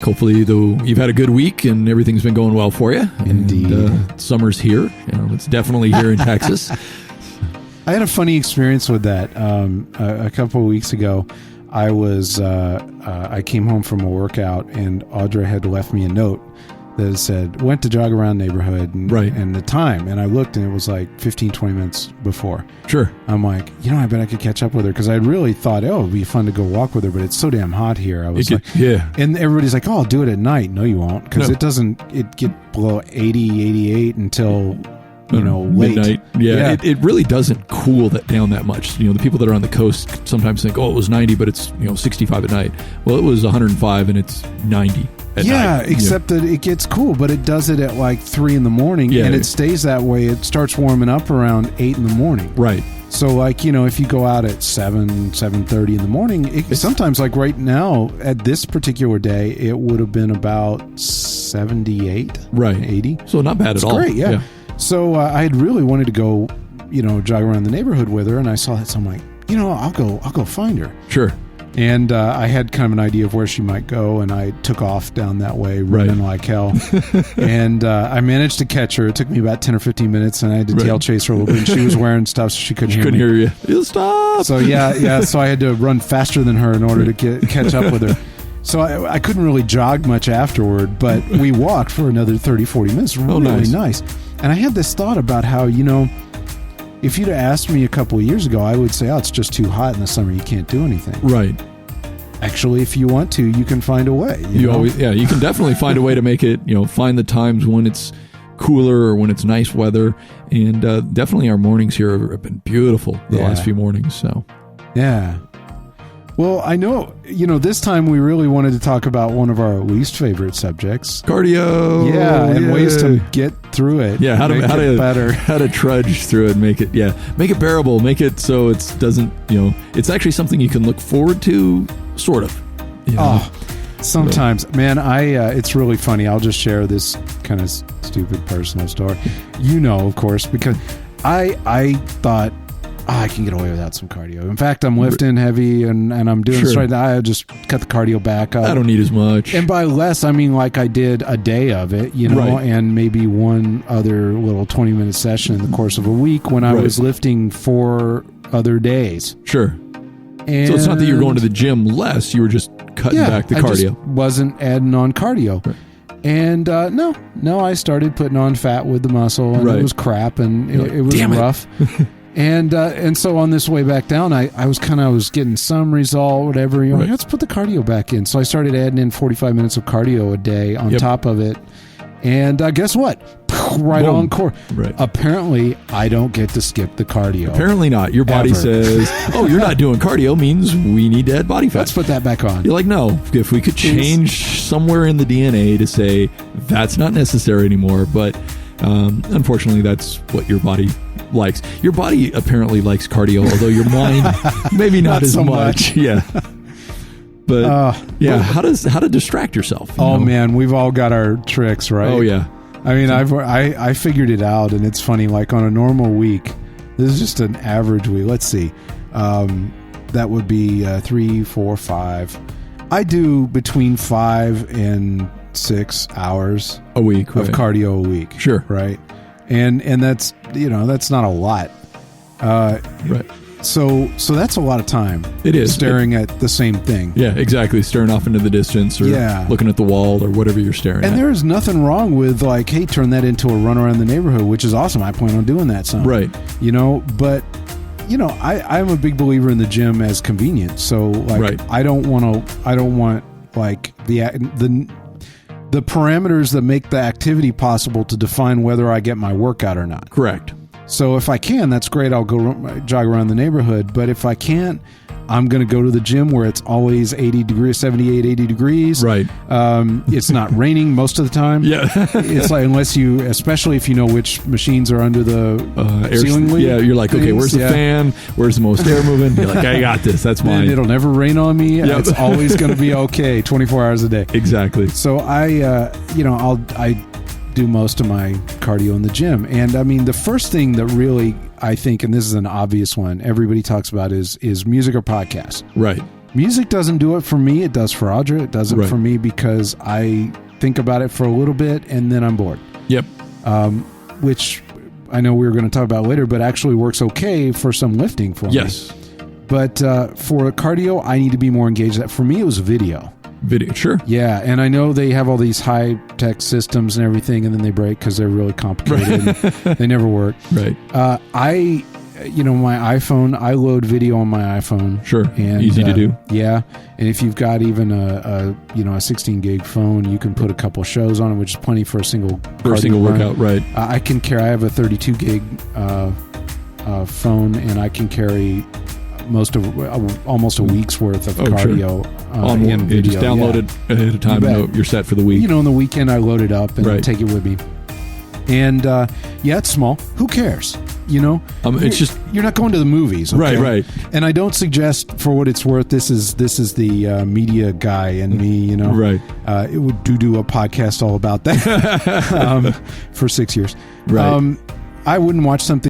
hopefully you've had a good week and everything's been going well for you. Indeed. And, summer's here. It's definitely here in Texas. I had a funny experience with that. A couple of weeks ago, I came home from a workout and Audra had left me a note that said, went to jog around the neighborhood and the time. And I looked and it was like 15, 20 minutes before. Sure. I'm like, I bet I could catch up with her. Cause I really thought, it would be fun to go walk with her, but it's so damn hot here. I was yeah. And everybody's like, I'll do it at night. No, you won't. Cause it get below 80, 88 until, late. Midnight. Yeah. It really doesn't cool that down that much. The people that are on the coast sometimes think, it was 90, but it's, 65 at night. Well, it was 105 and it's 90. Except that it gets cool, but it does it at like 3 in the morning, and it stays that way. It starts warming up around 8 in the morning. Right. So, like, if you go out at 7:30 in the morning, sometimes, like right now, at this particular day, it would have been about 78, 80. So not bad at all. Great, yeah. So I had really wanted to go, jog around the neighborhood with her, and I saw that, so I'm like, I'll go find her. Sure. And I had kind of an idea of where she might go, and I took off down that way, running like hell. And I managed to catch her. It took me about 10 or 15 minutes, and I had to tail chase her a little bit. And she was wearing stuff, so she couldn't hear me. You. Stop! So, so I had to run faster than her in order to catch up with her. So I couldn't really jog much afterward, but we walked for another 30, 40 minutes. Really nice. And I had this thought about how, if you'd have asked me a couple of years ago, I would say, it's just too hot in the summer. You can't do anything. Right. Actually, if you want to, you can find a way. You can definitely find a way to make it, find the times when it's cooler or when it's nice weather. And definitely our mornings here have been beautiful the last few mornings. So, yeah. Well, I know, this time we really wanted to talk about one of our least favorite subjects. Cardio. Yeah, and ways to get through it. Yeah, how to trudge through it and make it bearable, make it so it doesn't, it's actually something you can look forward to, sort of. Sometimes, man, it's really funny. I'll just share this kind of stupid personal story. Of course, because I thought, I can get away without some cardio. In fact, I'm lifting heavy and I'm doing straight. I just cut the cardio back up. I don't need as much. And by less, I mean like I did a day of it, and maybe one other little 20-minute session in the course of a week when I was lifting 4 other days. Sure. And so it's not that you're going to the gym less, you were just cutting back the cardio. I just wasn't adding on cardio. Right. And no, I started putting on fat with the muscle, and it was crap, and it was rough. And so on this way back down, I was getting some result, whatever. Let's put the cardio back in. So I started adding in 45 minutes of cardio a day on top of it. And guess what? Right Boom. On course. Right. Apparently, I don't get to skip the cardio. Apparently not. Your body says, you're not doing cardio means we need to add body fat. Let's put that back on. You're like, no. If we could change somewhere in the DNA to say that's not necessary anymore, but unfortunately, that's what your body likes. Your body apparently likes cardio, although your mind maybe not as so much. Yeah. But how to distract yourself? Man, we've all got our tricks, right? Oh yeah. I mean, I figured it out, and it's funny. Like on a normal week, this is just an average week. Let's see, that would be 3, 4, 5. I do between 5 and 6 hours a week of cardio a week. Sure, right, and that's that's not a lot, right. So that's a lot of time. It is staring at the same thing. Yeah, exactly. Staring off into the distance, or looking at the wall, or whatever you're staring at. And there's nothing wrong with like, hey, turn that into a run around the neighborhood, which is awesome. I plan on doing that some. Right. But I'm a big believer in the gym as convenient. So like, I don't want like the parameters that make the activity possible to define whether I get my workout or not. Correct. So if I can, that's great. I'll go jog around the neighborhood. But if I can't, I'm going to go to the gym where it's always 80 degrees, 78, 80 degrees. Right. It's not raining most of the time. Yeah. It's like, especially if you know which machines are under the ceiling lead. Yeah, you're like, okay, where's the fan? Where's the most air moving? You're like, I got this. That's mine. And it'll never rain on me. Yep. It's always going to be okay 24 hours a day. Exactly. So I do most of my cardio in the gym. And I mean, the first thing that really, I think, and this is an obvious one, everybody talks about is music or podcast. Right. Music doesn't do it for me. It does for Audra. It does it for me because I think about it for a little bit and then I'm bored. Yep. Which I know we were going to talk about later, but actually works okay for some lifting for me. Yes. But for cardio, I need to be more engaged. For me, it was video. Video, sure. Yeah, and I know they have all these high-tech systems and everything, and then they break because they're really complicated. And they never work. Right. My iPhone, I load video on my iPhone. Sure. And, easy to do. Yeah, and if you've got even a 16 gig phone, you can put a couple shows on it, which is plenty for a single workout. Right. I have a 32 gig phone, and I can carry almost a week's worth of cardio in video. Just download it ahead of time and you're set for the week. On the weekend I load it up and take it with me. And it's small. Who cares? It's just you're not going to the movies, okay? Right. And I don't suggest, for what it's worth, this is the media guy in me, Right. It would do a podcast all about that for 6 years. Right. I wouldn't watch something